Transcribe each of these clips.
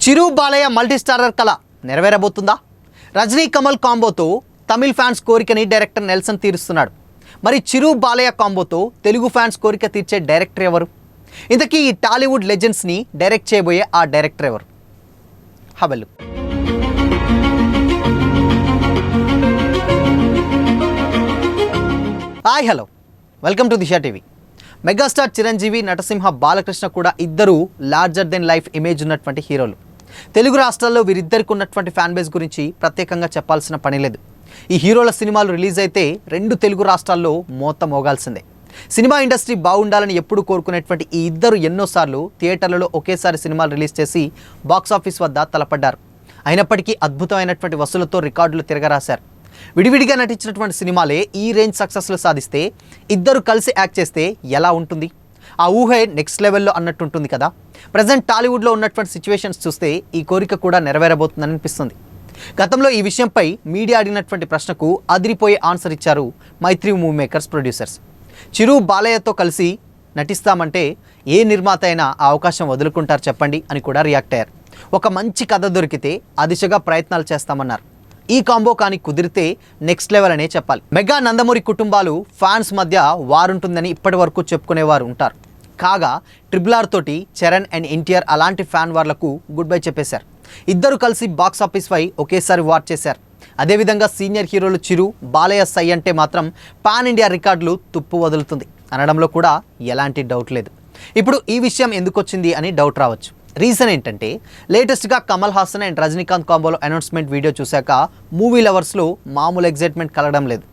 చిరు Balayya multistarrer కళ నెరవేరబోతుందా? Rajani Kamal కాంబోతో Tamil fans కోరికని director Nelson తీరుస్తున్నాడు. మరి చిరు బాలయ్య కాంబోతో తెలుగు ఫ్యాన్స్ కోరిక తీర్చే డైరెక్టర్ ఎవరు? ఇంతకీ ఈ టాలీవుడ్ లెజెండ్స్ని డైరెక్ట్ చేయబోయే ఆ డైరెక్టర్ ఎవరు? హబెల్లు hi hello, welcome to Disha TV. Megastar Chiranjeevi, Natasimha Balakrishna కూడా ఇద్దరు లార్జర్ దెన్ లైఫ్ ఇమేజ్ ఉన్నటువంటి హీరోలు. తెలుగు రాష్ట్రాల్లో వీరిద్దరికి ఉన్నటువంటి ఫ్యాన్ బేస్ గురించి ప్రత్యేకంగా చెప్పాల్సిన పని లేదు. ఈ హీరోల సినిమాలు రిలీజ్ అయితే రెండు తెలుగు రాష్ట్రాల్లో మోత మోగాల్సిందే. సినిమా ఇండస్ట్రీ బాగుండాలని ఎప్పుడు కోరుకునేటువంటి ఈ ఇద్దరు ఎన్నోసార్లు థియేటర్లలో ఒకేసారి సినిమాలు రిలీజ్ చేసి బాక్సాఫీస్ వద్ద తలపడ్డారు. అయినప్పటికీ అద్భుతమైనటువంటి వసూలతో రికార్డులు తిరగరాశారు. విడివిడిగా నటించినటువంటి సినిమాలే ఈ రేంజ్ సక్సెస్లు సాధిస్తే ఇద్దరు కలిసి యాక్ట్ చేస్తే ఎలా ఉంటుంది? ఆ ఊహే నెక్స్ట్ లెవెల్లో అన్నట్టుంటుంది కదా. ప్రజెంట్ టాలీవుడ్లో ఉన్నటువంటి సిచ్యువేషన్స్ చూస్తే ఈ కోరిక కూడా నెరవేరబోతుందని అనిపిస్తుంది. గతంలో ఈ విషయంపై మీడియా అడిగినటువంటి ప్రశ్నకు అదిరిపోయే ఆన్సర్ ఇచ్చారు మైత్రి మూవీ మేకర్స్ ప్రొడ్యూసర్స్. చిరు బాలయ్యతో కలిసి నటిస్తామంటే ఏ నిర్మాత అయినా ఆ అవకాశం వదులుకుంటారు చెప్పండి అని కూడా రియాక్ట్ అయ్యారు. ఒక మంచి కథ దొరికితే ఆ దిశగా ప్రయత్నాలు చేస్తామన్నారు. ఈ కాంబో కానీ కుదిరితే నెక్స్ట్ లెవెల్ అనే చెప్పాలి. మెగా నందమూరి కుటుంబాలు ఫ్యాన్స్ మధ్య వారుంటుందని ఇప్పటి వరకు చెప్పుకునేవారు ఉంటారు. కాగా RRR తోటి చరణ్ అండ్ ఎన్టీఆర్ అలాంటి ఫ్యాన్ వార్లకు గుడ్ బై చెప్పేశారు. ఇద్దరు కలిసి బాక్స్ ఆఫీస్ పై ఒకేసారి వార్ చేశారు. అదేవిధంగా సీనియర్ హీరోలు చిరు బాలయ్య సై అంటే మాత్రం పాన్ ఇండియా రికార్డులు తుప్పు వదులుతుంది అనడంలో కూడా ఎలాంటి డౌట్ లేదు. ఇప్పుడు ఈ విషయం ఎందుకు వచ్చింది అని డౌట్ రావచ్చు. రీజన్ ఏంటంటే లేటెస్ట్గా కమల్ హాసన్ అండ్ రజనీకాంత్ కాంబోలో అనౌన్స్మెంట్ వీడియో చూశాక మూవీ లవర్స్లో మామూలు ఎగ్జైట్మెంట్ కలగడం లేదు.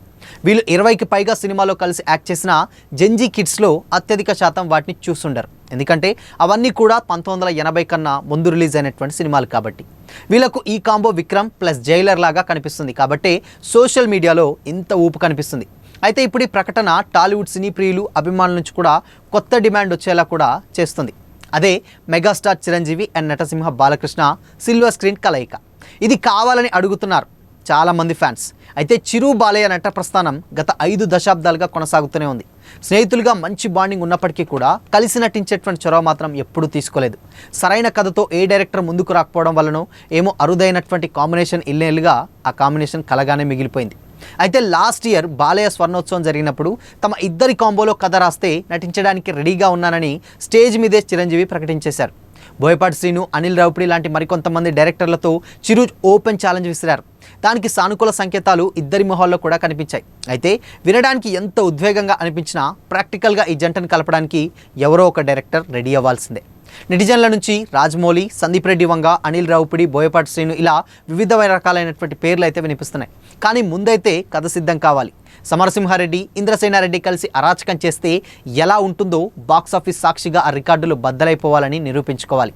వీళ్ళు 20కి పైగా సినిమాలో కలిసి యాక్ట్ చేసిన జెన్జీ కిడ్స్లో అత్యధిక శాతం వాటిని చూస్తుండరు. ఎందుకంటే అవన్నీ కూడా 1980 కన్నా ముందు రిలీజ్ అయినటువంటి సినిమాలు కాబట్టి. వీళ్ళకు ఈ కాంబో విక్రమ్ ప్లస్ జైలర్ లాగా కనిపిస్తుంది కాబట్టి సోషల్ మీడియాలో ఇంత ఊపు కనిపిస్తుంది. అయితే ఇప్పుడు ఈ ప్రకటన టాలీవుడ్ సినీ ప్రియులు, అభిమానుల నుంచి కూడా కొత్త డిమాండ్ వచ్చేలా కూడా చేస్తుంది. అదే megastar Chiranjeevi and Natasimha Balakrishna silver screen కలయిక. ఇది కావాలని అడుగుతున్నారు చాలామంది ఫ్యాన్స్. అయితే చిరు బాలయ్య నట ప్రస్థానం గత 5 దశాబ్దాలుగా కొనసాగుతూనే ఉంది. స్నేహితులుగా మంచి బాండింగ్ ఉన్నప్పటికీ కూడా కలిసి నటించేటువంటి చొరవ మాత్రం ఎప్పుడూ తీసుకోలేదు. సరైన కథతో ఏ డైరెక్టర్ ముందుకు రాకపోవడం వల్లనో ఏమో అరుదైనటువంటి కాంబినేషన్ ఇల్లేళ్ళుగా ఆ కాంబినేషన్ కలగానే మిగిలిపోయింది. అయితే లాస్ట్ ఇయర్ బాలయ్య స్వర్ణోత్సవం జరిగినప్పుడు తమ ఇద్దరి కాంబోలో కథ రాస్తే నటించడానికి రెడీగా ఉన్నానని స్టేజ్ మీదే చిరంజీవి ప్రకటించేశారు. బోయపాటి శ్రీను, అనిల్ రావిపూడి లాంటి మరికొంతమంది డైరెక్టర్లతో చిరు ఓపెన్ ఛాలెంజ్ విసిరారు. దానికి సానుకూల సంకేతాలు ఇద్దరి మొహాల్లో కూడా కనిపించాయి. అయితే వినడానికి ఎంత ఉద్వేగంగా అనిపించినా ప్రాక్టికల్గా ఈ జంటను కలపడానికి ఎవరో ఒక డైరెక్టర్ రెడీ అవ్వాల్సిందే. నెటిజన్ల నుంచి రాజమౌళి, సందీప్ రెడ్డి వంగ, అనిల్ రావిపూడి, బోయపాటి శ్రీను ఇలా వివిధ రకాలైనటువంటి పేర్లు అయితే వినిపిస్తున్నాయి. కానీ ముందైతే కథ సిద్ధం కావాలి. సమరసింహారెడ్డి, ఇంద్రసేనారెడ్డి కలిసి అరాచకం చేస్తే ఎలా ఉంటుందో బాక్సాఫీస్ సాక్షిగా ఆ రికార్డులు బద్దలైపోవాలని నిరూపించుకోవాలి.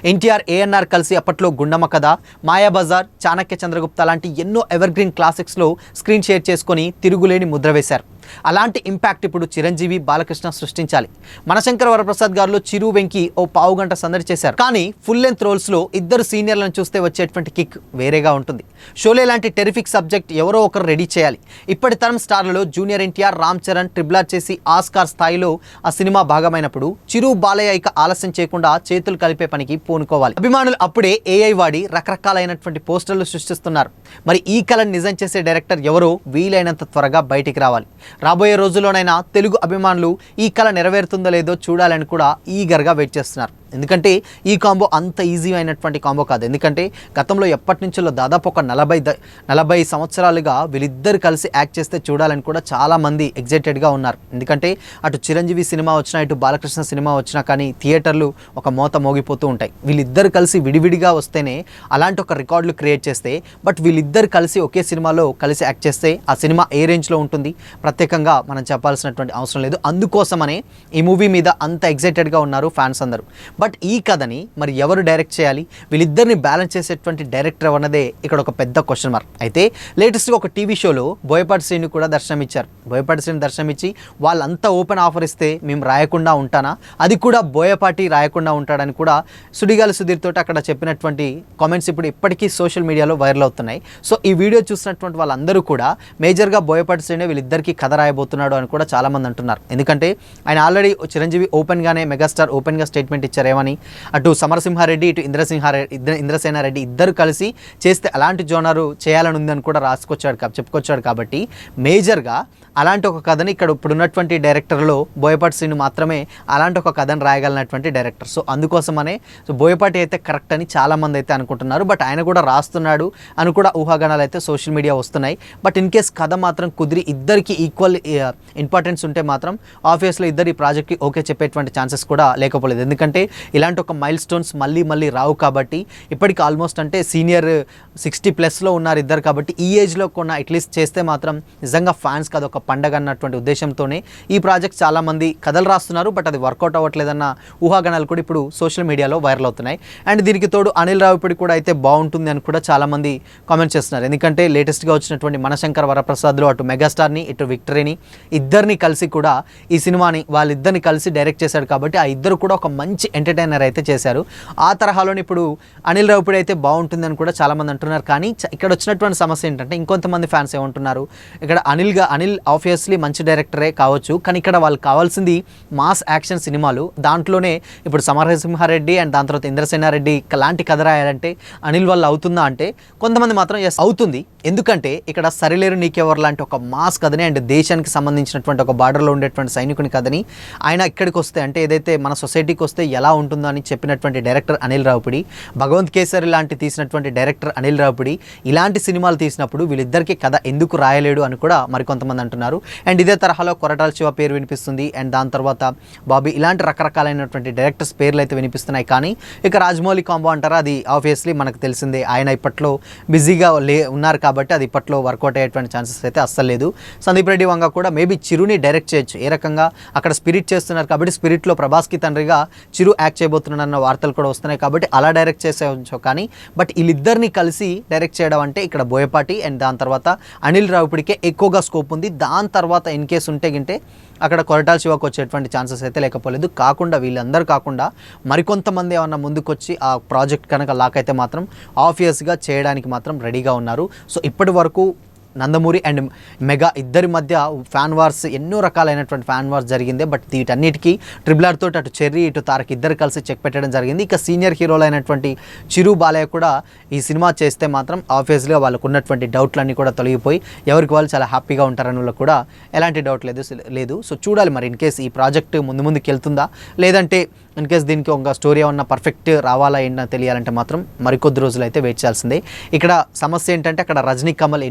ఎన్టీఆర్, ఏఎన్ఆర్ కలిసి అప్పట్లో గుండమ్మ కథ, మాయాబజార్, చాణక్య చంద్రగుప్త లాంటి ఎన్నో ఎవర్గ్రీన్ క్లాసిక్స్లో స్క్రీన్ షేర్ చేసుకొని తిరుగులేని ముద్ర వేశారు. అలాంటి ఇంపాక్ట్ ఇప్పుడు చిరంజీవి, బాలకృష్ణ సృష్టించాలి. మనశంకర వరప్రసాద్ గారిలో చిరు, వెంకీ ఓ పావుగంట సందడి చేశారు. కానీ ఫుల్ లెంత్ రోల్స్లో ఇద్దరు సీనియర్లను చూస్తే వచ్చేటువంటి కిక్ వేరేగా ఉంటుంది. షోలే లాంటి టెరిఫిక్ సబ్జెక్ట్ ఎవరో ఒకరు రెడీ చేయాలి. ఇప్పటి తరం స్టార్లలో జూనియర్ ఎన్టీఆర్, రామ్ చరణ్ RRR చేసి ఆస్కార్ స్థాయిలో ఆ సినిమా భాగమైనప్పుడు చిరు బాలయ్య ఇక ఆలస్యం చేయకుండా చేతులు కలిపే పనికి పూనుకోవాలి. అభిమానులు అప్పుడే AI వాడి రకరకాలైనటువంటి పోస్టర్లు సృష్టిస్తున్నారు. మరి ఈ కళను నిజం చేసే డైరెక్టర్ ఎవరో వీలైనంత త్వరగా బయటికి రావాలి. రాబోయే రోజుల్లోనైనా తెలుగు అభిమానులు ఈ కళ నెరవేరుతుందో లేదో చూడాలని కూడా ఈగర్గా వెయిట్ చేస్తున్నారు. ఎందుకంటే ఈ కాంబో అంత ఈజీ అయినటువంటి కాంబో కాదు. ఎందుకంటే గతంలో ఎప్పటి నుంచో దాదాపు ఒక 40 సంవత్సరాలుగా వీళ్ళిద్దరు కలిసి యాక్ట్ చేస్తే చూడాలని కూడా చాలామంది ఎగ్జైటెడ్గా ఉన్నారు. ఎందుకంటే అటు చిరంజీవి సినిమా వచ్చినా, ఇటు బాలకృష్ణ సినిమా వచ్చినా కానీ థియేటర్లు ఒక మోత మోగిపోతూ ఉంటాయి. వీళ్ళిద్దరు కలిసి విడివిడిగా వస్తేనే అలాంటి ఒక రికార్డులు క్రియేట్ చేస్తే, బట్ వీళ్ళిద్దరు కలిసి ఒకే సినిమాలో కలిసి యాక్ట్ చేస్తే ఆ సినిమా ఏ రేంజ్లో ఉంటుంది ప్రత్యేకంగా మనం చెప్పాల్సినటువంటి అవసరం లేదు. అందుకోసమనే ఈ మూవీ మీద అంత ఎగ్జైటెడ్గా ఉన్నారు ఫ్యాన్స్ అందరూ. బట్ ఈ కథని మరి ఎవరు డైరెక్ట్ చేయాలి? వీళ్ళిద్దరిని బ్యాలెన్స్ చేసేటువంటి డైరెక్టర్ అన్నదే ఇక్కడ ఒక పెద్ద క్వశ్చన్ మార్క్. అయితే లేటెస్ట్గా ఒక టీవీ షోలో బోయపాటి శ్రీను కూడా దర్శనమిచ్చారు. బోయపాటి శ్రీను దర్శనమిచ్చి వాళ్ళంతా ఓపెన్ ఆఫర్ ఇస్తే మేము రాయకుండా ఉంటానా, అది కూడా బోయపాటి రాయకుండా ఉంటాడని కూడా సుడిగాలి సుధీర్ తోటి అక్కడ చెప్పినటువంటి కామెంట్స్ ఇప్పుడు ఇప్పటికీ సోషల్ మీడియాలో వైరల్ అవుతున్నాయి. సో ఈ వీడియో చూసినటువంటి వాళ్ళందరూ కూడా మేజర్గా బోయపాటి శ్రీను వీళ్ళిద్దరికీ కథ రాయబోతున్నాడు అని కూడా చాలామంది అంటున్నారు. ఎందుకంటే ఆయన ఆల్రెడీ చిరంజీవి ఓపెన్గానే మెగాస్టార్ ఓపెన్గా స్టేట్మెంట్ ఇచ్చారేమని, అటు సమరసింహారెడ్డి ఇటు ఇంద్రసేనారెడ్డి ఇద్దరు కలిసి చేస్తే అలాంటి జోనరు చేయాలని ఉందని కూడా చెప్పుకొచ్చాడు. కాబట్టి మేజర్గా అలాంటి ఒక కథని ఇక్కడ ఇప్పుడున్నటువంటి డైరెక్టర్లో బోయపాటి శ్రీను మాత్రమే అలాంటి ఒక కథను రాయగలిగినటువంటి డైరెక్టర్. సో అందుకోసమనే బోయపాటి అయితే కరెక్ట్ అని చాలామంది అయితే అనుకుంటున్నారు. బట్ ఆయన కూడా రాస్తున్నాడు అని కూడా ఊహాగానాలు అయితే సోషల్ మీడియా వస్తున్నాయి. బట్ ఇన్ కేస్ కథ మాత్రం కుదిరి ఇద్దరికి ఈక్వల్ ఇంపార్టెన్స్ ఉంటే మాత్రం ఆబ్వియస్లీ ఇద్దరు ఈ ప్రాజెక్ట్కి ఓకే చెప్పేటువంటి ఛాన్సెస్ కూడా లేకపోలేదు. ఎందుకంటే ఇలాంటి ఒక మైల్ స్టోన్స్ మళ్ళీ రావు. కాబట్టి ఇప్పటికి ఆల్మోస్ట్ అంటే సీనియర్ 60+ ఉన్నారు ఇద్దరు. కాబట్టి ఈ ఏజ్లో కొన్న అట్లీస్ట్ చేస్తే మాత్రం నిజంగా ఫ్యాన్స్కి అదొక పండగ అన్నటువంటి ఉద్దేశంతోనే ఈ ప్రాజెక్ట్ చాలామంది కథలు రాస్తున్నారు. బట్ అది వర్కౌట్ అవ్వట్లేదన్న ఊహాగానాలు కూడా ఇప్పుడు సోషల్ మీడియాలో వైరల్ అవుతున్నాయి. అండ్ దీనికి తోడు అనిల్ రావిపూడి కూడా అయితే బాగుంటుంది అని కూడా చాలామంది కామెంట్ చేస్తున్నారు. ఎందుకంటే లేటెస్ట్గా వచ్చినటువంటి మనశంకర్ వరప్రసాద్లో అటు మెగాస్టార్ని ఇటు విక్టరీని ఇద్దరిని కలిసి కూడా ఈ సినిమాని వాళ్ళిద్దరిని కలిసి డైరెక్ట్ చేశాడు. కాబట్టి ఆ ఇద్దరు కూడా ఒక మంచి ఎంటర్టైనర్ అయితే చేశారు. ఆ తరహాలోనే ఇప్పుడు అనిల్ రావిపూడి అయితే బాగుంటుంది అని కూడా చాలామంది అంటున్నారు. కానీ ఇక్కడ వచ్చినటువంటి సమస్య ఏంటంటే ఇంకొంతమంది ఫ్యాన్స్ ఏమంటున్నారు, ఇక్కడ అనిల్ ఆబ్వియస్లీ మంచి డైరెక్టరే కావచ్చు, కానీ ఇక్కడ వాళ్ళకి కావాల్సింది మాస్ యాక్షన్ సినిమాలు. దాంట్లోనే ఇప్పుడు సమరసింహారెడ్డి అండ్ దాని తర్వాత ఇంద్రసేనారెడ్డి లాంటి కథ రాయాలంటే అనిల్ వల్ల అవుతుందా అంటే కొంతమంది మాత్రం ఎస్ అవుతుంది. ఎందుకంటే ఇక్కడ సరిలేరు నీకెవరు లాంటి ఒక మాస్ కథని అండ్ దేశానికి సంబంధించినటువంటి ఒక బార్డర్లో ఉండేటువంటి సైనికుని కథని ఆయన ఇక్కడికి వస్తే అంటే ఏదైతే మన సొసైటీకి వస్తే ఎలా ఉంటుందో అని చెప్పినటువంటి డైరెక్టర్ అనిల్ రావిపూడి, భగవంత్ కేసరి లాంటి తీసినటువంటి డైరెక్టర్ అనిల్ రావిపూడి ఇలాంటి సినిమాలు తీసినప్పుడు వీళ్ళిద్దరికీ కథ ఎందుకు రాయలేడు అని కూడా మరికొంతమంది అంటున్నారు. అండ్ ఇదే తరహాలో కొరటాల శివ పేరు వినిపిస్తుంది. అండ్ దాని తర్వాత బాబీ ఇలాంటి రకరకాలైనటువంటి డైరెక్టర్స్ పేర్లు అయితే వినిపిస్తున్నాయి. కానీ ఇక రాజమౌళి కాంబో అంటారా, అది ఆబ్వియస్లీ మనకు తెలిసిందే. ఆయన ఇప్పట్లో బిజీగా ఉన్నారు కాబట్టి అది ఇప్పట్లో వర్కౌట్ అయ్యేటువంటి ఛాన్సెస్ అయితే అస్సలు లేదు. సందీప్ రెడ్డి వంగ కూడా మేబీ చిరుని డైరెక్ట్ చేయొచ్చు. ఏ రకంగా అక్కడ స్పిరిట్ చేస్తున్నారు కాబట్టి స్పిరిట్లో ప్రభాస్కి తండ్రిగా చిరు యాక్ట్ చేయబోతున్నారన్న వార్తలు కూడా వస్తున్నాయి. కాబట్టి అలా డైరెక్ట్ చేసేవచ్చు. కానీ బట్ వీళ్ళిద్దరిని కలిసి డైరెక్ట్ చేయడం అంటే ఇక్కడ బోయపాటి అండ్ దాని తర్వాత అనిల్ రావిపూడికే ఎక్కువగా స్కోప్ ఉంది. దాని తర్వాత ఇన్ కేసు ఉంటే గింటే అక్కడ కొరటాల శివకు వచ్చేటువంటి ఛాన్సెస్ అయితే లేకపోలేదు. కాకుండా వీళ్ళందరూ కాకుండా మరికొంతమంది ఏమన్నా ముందుకొచ్చి ఆ ప్రాజెక్ట్ కనుక లాక్ అయితే మాత్రం ఆబ్వియస్గా చేయడానికి మాత్రం రెడీగా ఉన్నారు. సో ఇప్పటి వరకు నందమూరి అండ్ మెగా ఇద్దరి మధ్య ఫ్యాన్ వార్స్ ఎన్నో రకాలైనటువంటి ఫ్యాన్ వార్స్ జరిగింది. బట్ వీటన్నిటికీ RRR తోటి అటు చెర్రీ ఇటు తారక్ ఇద్దరు కలిసి చెక్ పెట్టడం జరిగింది. ఇక సీనియర్ హీరోలు అయినటువంటి చిరు బాలయ్య కూడా ఈ సినిమా చేస్తే మాత్రం ఆబ్వియస్గా వాళ్ళకు ఉన్నటువంటి డౌట్లన్నీ కూడా తొలగిపోయి ఎవరికి వాళ్ళు చాలా హ్యాపీగా ఉంటారని వాళ్ళకు కూడా ఎలాంటి డౌట్ లేదు. సో చూడాలి మరి ఇన్ కేస్ ఈ ప్రాజెక్ట్ ముందుకు వెళ్తుందా, లేదంటే ఇన్ కేస్ దీనికి ఒక స్టోరీ ఏమన్నా పర్ఫెక్ట్ రావాలా ఏంటో తెలియాలంటే మాత్రం మరికొద్ది రోజులు అయితే వెయిట్ చేయాల్సిందే. ఇక్కడ సమస్య ఏంటంటే అక్కడ రజనీ కమల్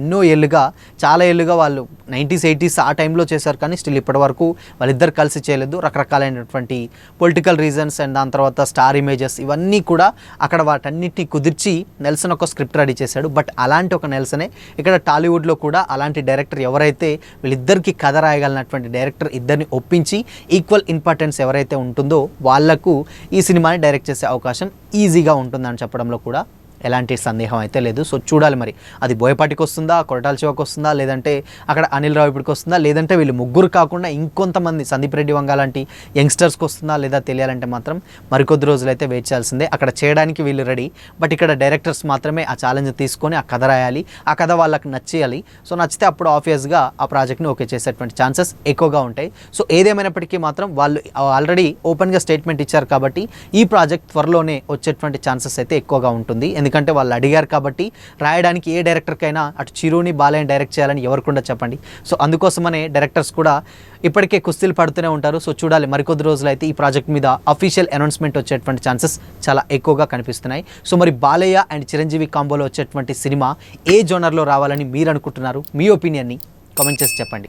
చాలా ఏళ్ళుగా వాళ్ళు 90s 80s ఆ టైంలో చేశారు. కానీ స్టిల్ ఇప్పటి వరకు వాళ్ళిద్దరు కలిసి చేయలేదు. రకరకాలైనటువంటి పొలిటికల్ రీజన్స్ అండ్ దాని తర్వాత స్టార్ ఇమేజెస్ ఇవన్నీ కూడా అక్కడ వాటన్నిటిని కుదిర్చి నెల్సన్ ఒక స్క్రిప్ట్ రెడీ చేశాడు. బట్ అలాంటి ఒక నెల్సనే ఇక్కడ టాలీవుడ్లో కూడా అలాంటి డైరెక్టర్ ఎవరైతే వీళ్ళిద్దరికి కథ రాయగలిగినటువంటి డైరెక్టర్ ఇద్దరిని ఒప్పించి ఈక్వల్ ఇంపార్టెన్స్ ఎవరైతే ఉంటుందో వాళ్ళకు ఈ సినిమాని డైరెక్ట్ చేసే అవకాశం ఈజీగా ఉంటుందని చెప్పడంలో కూడా ఎలాంటి సందేహం అయితే లేదు. సో చూడాలి మరి అది బోయపాటికి వస్తుందా, కొరటాల శివకి వస్తుందా, లేదంటే అక్కడ అనిల్ రావిపూడికి వస్తుందా, లేదంటే వీళ్ళు ముగ్గురు కాకుండా ఇంకొంతమంది సందీప్ రెడ్డి వంగ లాంటి యంగ్స్టర్స్కి వస్తుందా లేదా తెలియాలంటే మాత్రం మరికొద్ది రోజులు అయితే వెయిట్ చేయాల్సిందే. అక్కడ చేయడానికి వీళ్ళు రెడీ. బట్ ఇక్కడ డైరెక్టర్స్ మాత్రమే ఆ ఛాలెంజ్ తీసుకొని ఆ కథ రాయాలి, ఆ కథ వాళ్ళకి నచ్చేయాలి. సో నచ్చితే అప్పుడు ఆబ్వియస్గా ఆ ప్రాజెక్ట్ని ఓకే చేసేటువంటి ఛాన్సెస్ ఎక్కువగా ఉంటాయి. సో ఏదేమైనప్పటికీ మాత్రం వాళ్ళు ఆల్రెడీ ఓపెన్గా స్టేట్మెంట్ ఇచ్చారు కాబట్టి ఈ ప్రాజెక్ట్ త్వరలోనే వచ్చేటువంటి ఛాన్సెస్ అయితే ఎక్కువగా ఉంటుంది. ఎందుకంటే వాళ్ళు అడిగారు కాబట్టి రాయడానికి ఏ డైరెక్టర్కైనా అటు చిరుని బాలయ్యని డైరెక్ట్ చేయాలని ఎవరికుండా చెప్పండి. సో అందుకోసమనే డైరెక్టర్స్ కూడా ఇప్పటికే కుస్తీలు పడుతూనే ఉంటారు. సో చూడాలి మరికొద్ది రోజులు అయితే ఈ ప్రాజెక్ట్ మీద అఫీషియల్ అనౌన్స్మెంట్ వచ్చేటువంటి ఛాన్సెస్ చాలా ఎక్కువగా కనిపిస్తున్నాయి. సో మరి బాలయ్య అండ్ చిరంజీవి కాంబోలో వచ్చేటువంటి సినిమా ఏ జోనర్లో రావాలని మీరు అనుకుంటున్నారు? మీ ఒపీనియన్ని కామెంట్ చేసి చెప్పండి.